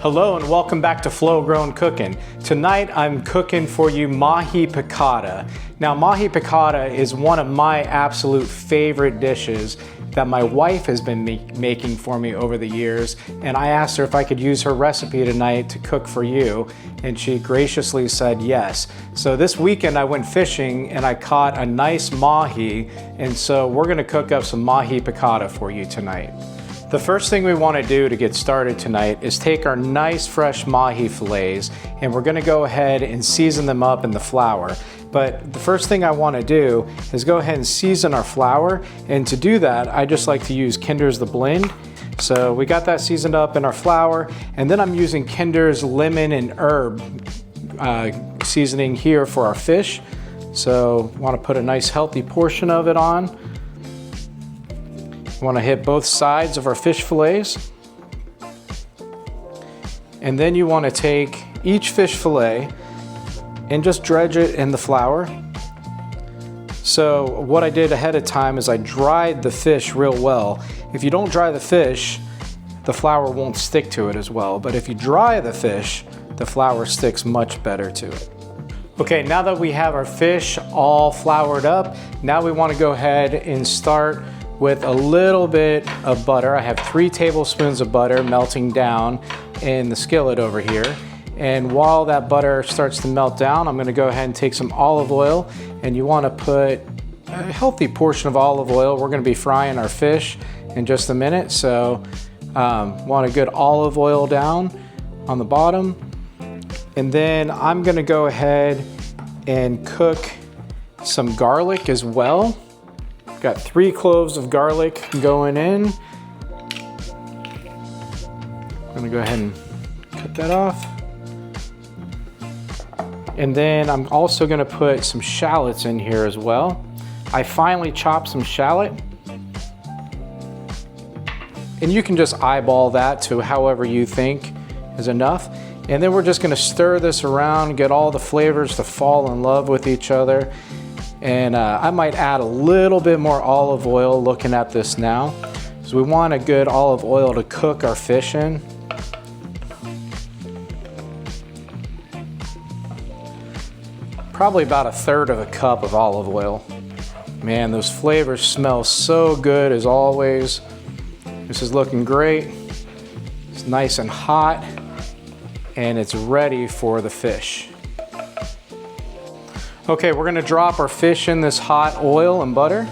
Hello and welcome back to Flow Grown Cooking. Tonight I'm cooking for you Mahi Piccata. Now Mahi Piccata is one of my absolute favorite dishes that my wife has been making for me over the years, and I asked her if I could use her recipe tonight to cook for you, and she graciously said yes. So this weekend I went fishing and I caught a nice mahi, and so we're going to cook up some Mahi Piccata for you tonight. The first thing we want to do to get started tonight is take our nice fresh mahi fillets and we're going to go ahead and season them up in the flour. But the first thing I want to do is go ahead and season our flour, and to do that I just like to use Kinder's The Blend. So we got that seasoned up in our flour, and then I'm using Kinder's lemon and herb seasoning here for our fish. So want to put a nice healthy portion of it on. Want to hit both sides of our fish fillets, and then you want to take each fish fillet and just dredge it in the flour. So what I did ahead of time is I dried the fish real well. If you don't dry the fish, the flour won't stick to it as well, but if you dry the fish, the flour sticks much better to it. Okay, now that we have our fish all floured up, now we want to go ahead and start with a little bit of butter. I have 3 tablespoons of butter melting down in the skillet over here. And while that butter starts to melt down, I'm gonna go ahead and take some olive oil, and you wanna put a healthy portion of olive oil. We're gonna be frying our fish in just a minute, so want a good olive oil down on the bottom. And then I'm gonna go ahead and cook some garlic as well. Got 3 cloves of garlic going in. I'm gonna go ahead and cut that off. And then I'm also gonna put some shallots in here as well. I finely chopped some shallot. And you can just eyeball that to however you think is enough. And then we're just gonna stir this around, get all the flavors to fall in love with each other. And I might add a little bit more olive oil looking at this now, because we want a good olive oil to cook our fish in. Probably about 1/3 of a cup of olive oil. Man, those flavors smell so good as always. This is looking great. It's nice and hot, and it's ready for the fish. Okay, we're gonna drop our fish in this hot oil and butter.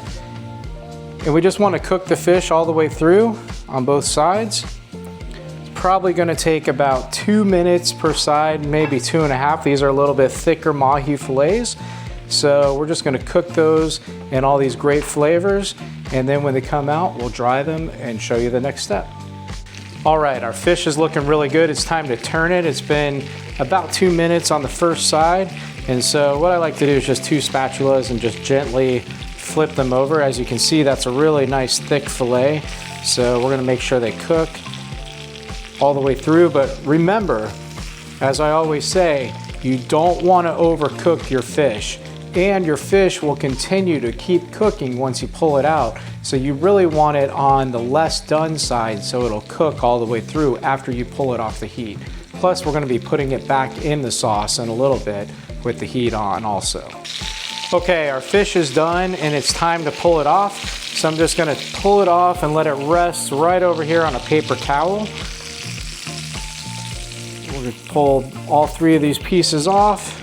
And we just wanna cook the fish all the way through on both sides. It's probably gonna take about 2 minutes per side, maybe 2.5. These are a little bit thicker mahi fillets. So we're just gonna cook those in all these great flavors. And then when they come out, we'll dry them and show you the next step. All right, our fish is looking really good. It's time to turn it. It's been about 2 minutes on the first side. And so what I like to do is just 2 spatulas and just gently flip them over. As you can see, that's a really nice thick fillet. So we're gonna make sure they cook all the way through. But remember, as I always say, you don't wanna overcook your fish. And your fish will continue to keep cooking once you pull it out. So you really want it on the less done side so it'll cook all the way through after you pull it off the heat. Plus, we're gonna be putting it back in the sauce in a little bit with the heat on also. Okay, our fish is done and it's time to pull it off. So I'm just gonna pull it off and let it rest right over here on a paper towel. We're gonna pull all 3 of these pieces off.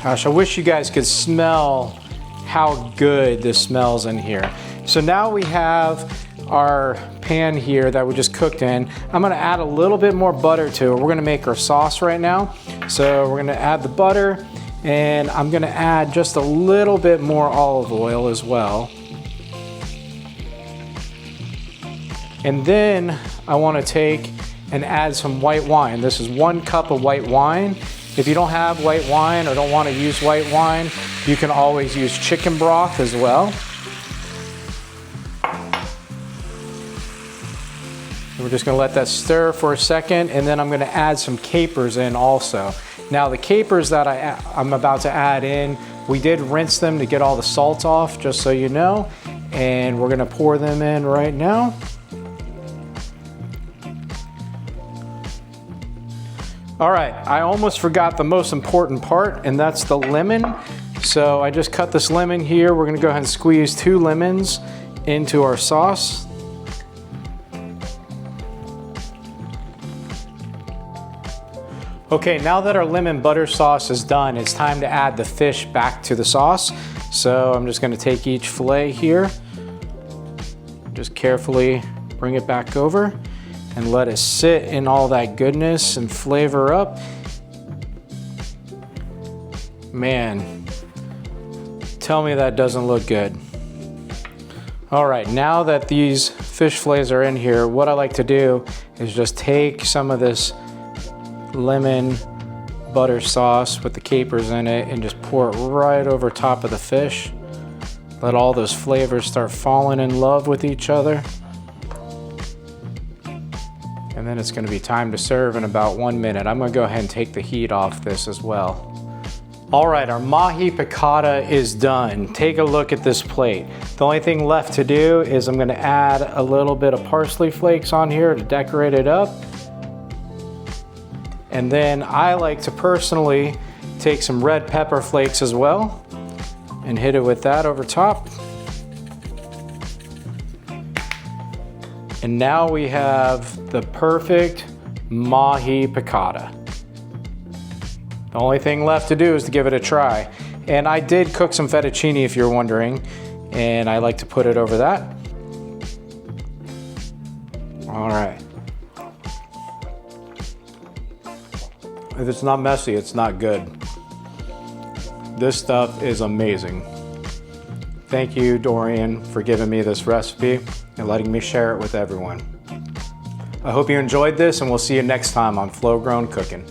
Gosh, I wish you guys could smell how good this smells in here. So now we have our pan here that we just cooked in. I'm gonna add a little bit more butter to it. We're gonna make our sauce right now. So we're gonna add the butter, and I'm gonna add just a little bit more olive oil as well. And then I wanna take and add some white wine. This is 1 cup of white wine. If you don't have white wine or don't wanna use white wine, you can always use chicken broth as well. We're just gonna let that stir for a second, and then I'm gonna add some capers in also. Now the capers that I'm about to add in, we did rinse them to get all the salt off, just so you know, and we're gonna pour them in right now. All right, I almost forgot the most important part, and that's the lemon. So I just cut this lemon here. We're gonna go ahead and squeeze 2 lemons into our sauce. Okay, now that our lemon butter sauce is done, it's time to add the fish back to the sauce. So I'm just gonna take each fillet here, just carefully bring it back over and let it sit in all that goodness and flavor up. Man, tell me that doesn't look good. All right, now that these fish fillets are in here, what I like to do is just take some of this lemon butter sauce with the capers in it and just pour it right over top of the fish. Let all those flavors start falling in love with each other. And then it's gonna be time to serve in about 1 minute. I'm gonna go ahead and take the heat off this as well. All right, our Mahi Piccata is done. Take a look at this plate. The only thing left to do is I'm gonna add a little bit of parsley flakes on here to decorate it up. And then I like to personally take some red pepper flakes as well and hit it with that over top. And now we have the perfect Mahi Piccata. The only thing left to do is to give it a try. And I did cook some fettuccine if you're wondering, and I like to put it over that. All right. If it's not messy, it's not good. This stuff is amazing. Thank you, Dorian, for giving me this recipe and letting me share it with everyone. I hope you enjoyed this, and we'll see you next time on Flow Grown Cooking.